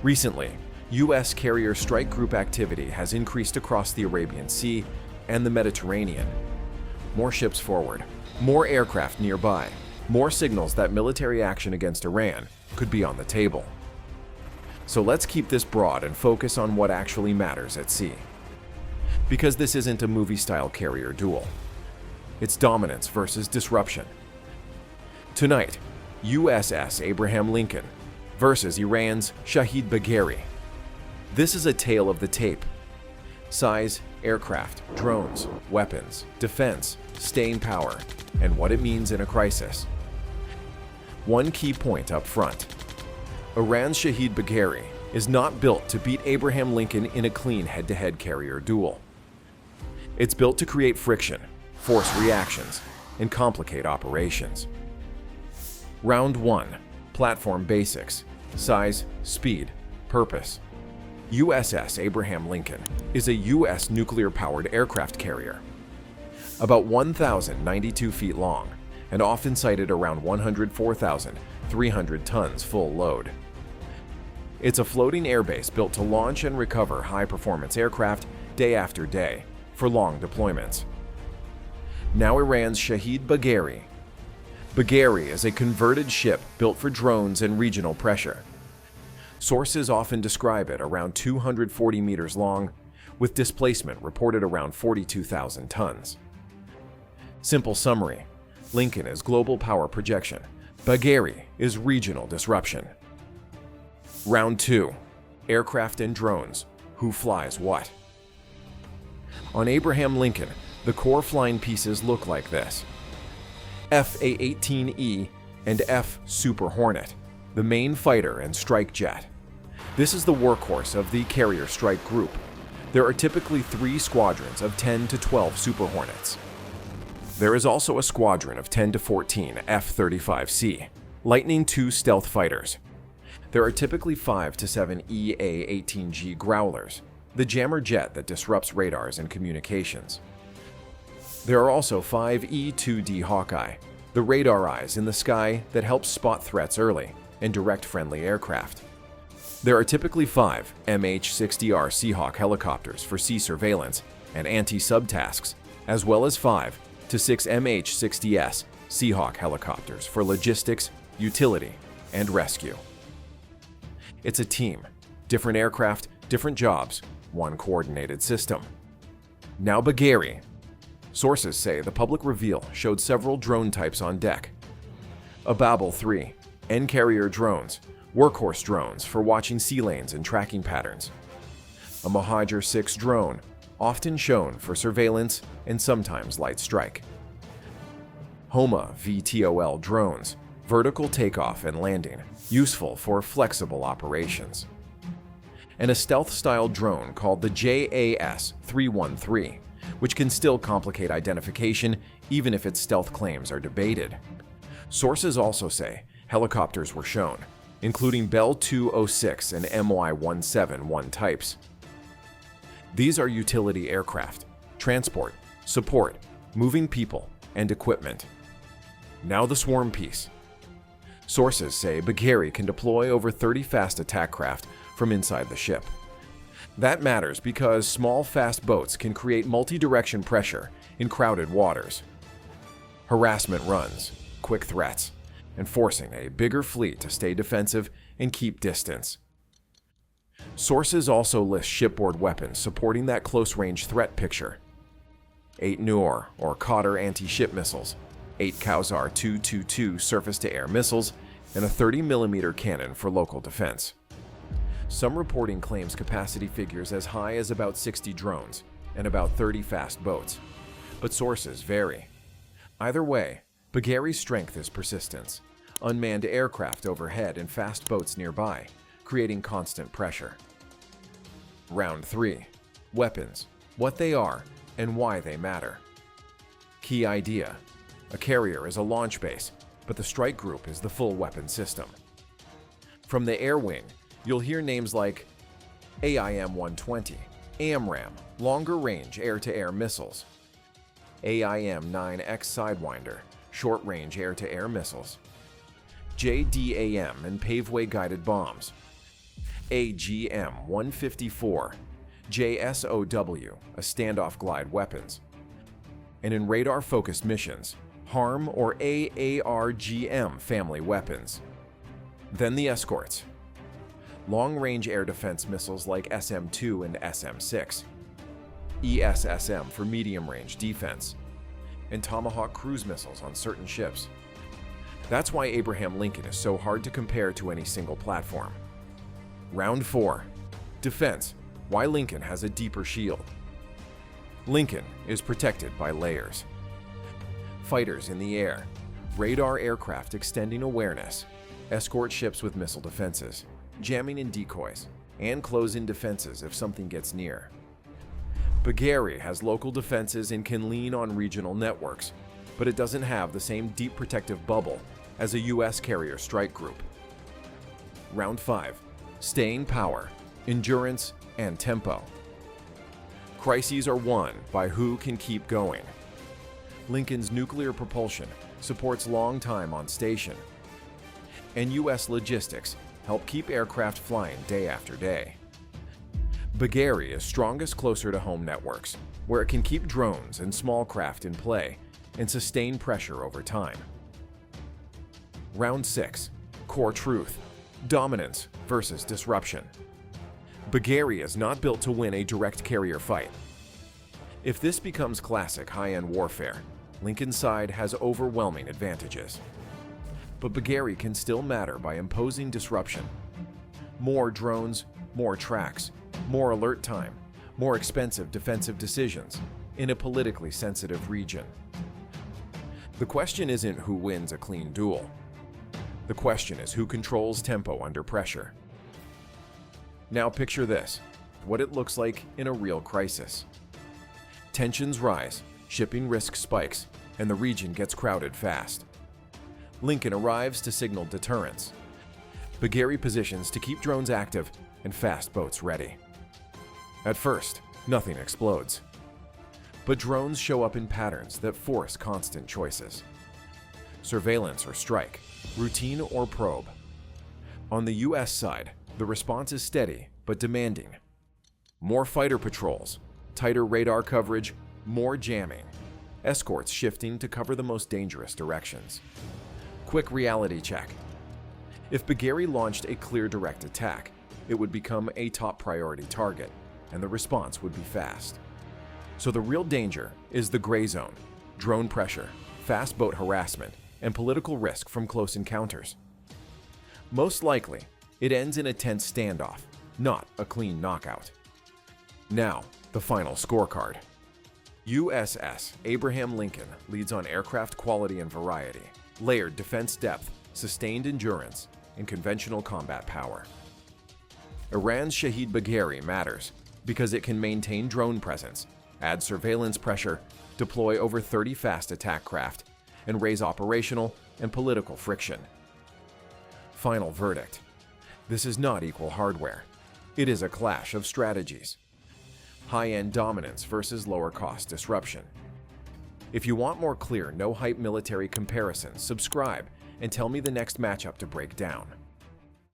Recently, U.S. carrier strike group activity has increased across the Arabian Sea and the Mediterranean. More ships forward, more aircraft nearby, more signals that military action against Iran could be on the table. So let's keep this broad and focus on what actually matters at sea. Because this isn't a movie-style carrier duel. It's dominance versus disruption. Tonight, USS Abraham Lincoln versus Iran's Shahid Bagheri. This is a tale of the tape. Size, aircraft, drones, weapons, defense, staying power, and what it means in a crisis. One key point up front. Iran's Shahid Bagheri is not built to beat Abraham Lincoln in a clean head-to-head carrier duel. It's built to create friction, force reactions, and complicate operations. Round 1. Platform basics. Size, speed, purpose. USS Abraham Lincoln is a U.S. nuclear-powered aircraft carrier. About 1,092 feet long and often cited around 104,300 tons full load. It's a floating airbase built to launch and recover high-performance aircraft day after day for long deployments. Now Iran's Shahid Bagheri. Bagheri is a converted ship built for drones and regional pressure. Sources often describe it around 240 meters long, with displacement reported around 42,000 tons. Simple summary: Lincoln is global power projection. Bagheri is regional disruption. Round 2. Aircraft and drones. Who flies what? On Abraham Lincoln, the core flying pieces look like this. F/A-18E and F Super Hornet, the main fighter and strike jet. This is the workhorse of the carrier strike group. There are typically 3 squadrons of 10 to 12 Super Hornets. There is also a squadron of 10 to 14 F-35C, Lightning II stealth fighters. There are typically 5 to 7 EA-18G Growlers, the jammer jet that disrupts radars and communications. There are also 5 E-2D Hawkeye, the radar eyes in the sky that help spot threats early and direct friendly aircraft. There are typically 5 MH-60R Seahawk helicopters for sea surveillance and anti-sub tasks, as well as 5 to 6 MH-60S Seahawk helicopters for logistics, utility, and rescue. It's a team, different aircraft, different jobs, one coordinated system. Now Bagheri. Sources say the public reveal showed several drone types on deck. A Babel 3, N-carrier drones, workhorse drones for watching sea lanes and tracking patterns. A Mohajer 6 drone, often shown for surveillance and sometimes light strike. Homa VTOL drones, vertical takeoff and landing, useful for flexible operations. And a stealth-style drone called the JAS-313, which can still complicate identification even if its stealth claims are debated. Sources also say helicopters were shown, including Bell 206 and MY-171 types. These are utility aircraft, transport, support, moving people, and equipment. Now the swarm piece. Sources say Bagheri can deploy over 30 fast attack craft from inside the ship. That matters because small, fast boats can create multi-direction pressure in crowded waters. Harassment runs, quick threats, and forcing a bigger fleet to stay defensive and keep distance. Sources also list shipboard weapons supporting that close-range threat picture. 8 Noor or Qatar anti-ship missiles, 8 Kausar 222 surface-to-air missiles, and a 30mm cannon for local defense. Some reporting claims capacity figures as high as about 60 drones and about 30 fast boats, but sources vary. Either way, Bagheri's strength is persistence, unmanned aircraft overhead and fast boats nearby, creating constant pressure. Round 3. Weapons, what they are, and why they matter. Key idea: a carrier is a launch base, but the strike group is the full weapon system. From the air wing, you'll hear names like AIM-120, AMRAAM, longer-range air-to-air missiles, AIM-9X Sidewinder, short-range air-to-air missiles, JDAM and paveway guided bombs, AGM-154, JSOW, a standoff glide weapons. And in radar-focused missions, HARM or AARGM family weapons. Then the escorts. Long-range air defense missiles like SM-2 and SM-6, ESSM for medium-range defense, and Tomahawk cruise missiles on certain ships. That's why Abraham Lincoln is so hard to compare to any single platform. Round 4. Defense. Why Lincoln has a deeper shield. Lincoln is protected by layers. Fighters in the air, radar aircraft extending awareness, escort ships with missile defenses, jamming and decoys, and close-in defenses if something gets near. Bagheri has local defenses and can lean on regional networks, but it doesn't have the same deep protective bubble as a U.S. carrier strike group. Round 5. Staying power, endurance, and tempo. Crises are won by who can keep going. Lincoln's nuclear propulsion supports long time on station, and U.S. logistics help keep aircraft flying day after day. Bagheri is strongest closer to home networks, where it can keep drones and small craft in play and sustain pressure over time. Round 6. Core truth. Dominance versus disruption. Bagheri is not built to win a direct carrier fight. If this becomes classic high-end warfare, Lincoln's side has overwhelming advantages. But Bagheri can still matter by imposing disruption. More drones, more tracks, more alert time, more expensive defensive decisions in a politically sensitive region. The question isn't who wins a clean duel. The question is who controls tempo under pressure. Now picture this, what it looks like in a real crisis. Tensions rise, shipping risk spikes, and the region gets crowded fast. Lincoln arrives to signal deterrence. Bagheri positions to keep drones active and fast boats ready. At first, nothing explodes. But drones show up in patterns that force constant choices. Surveillance or strike, routine or probe. On the U.S. side, the response is steady but demanding. More fighter patrols, tighter radar coverage, more jamming. Escorts shifting to cover the most dangerous directions. Quick reality check. If Bagheri launched a clear direct attack, it would become a top priority target, and the response would be fast. So the real danger is the gray zone, drone pressure, fast boat harassment, and political risk from close encounters. Most likely, it ends in a tense standoff, not a clean knockout. Now, the final scorecard. USS Abraham Lincoln leads on aircraft quality and variety, layered defense depth, sustained endurance, and conventional combat power. Iran's Shahid Bagheri matters because it can maintain drone presence, add surveillance pressure, deploy over 30 fast attack craft, and raise operational and political friction. Final verdict. This is not equal hardware. It is a clash of strategies. High-end dominance versus lower-cost disruption. If you want more clear, no-hype military comparisons, subscribe and tell me the next matchup to break down.